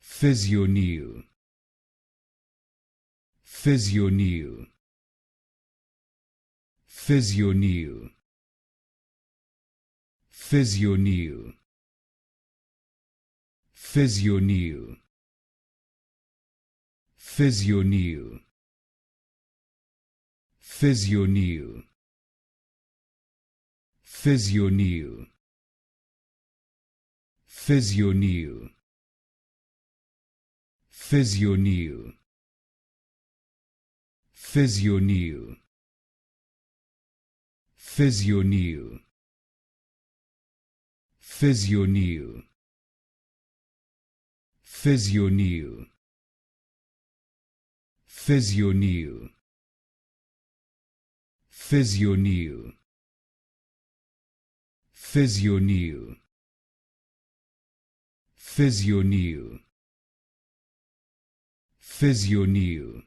Physioneal, Physioneal, Physioneal, Physioneal, Physioneal, Physioneal, Physioneal, Physioneal, Physioneal, Physioneal, Physioneal, Physioneal, Physioneal, Physioneal, Physioneal, Physioneal, Physioneal, Physioneal, Physioneal,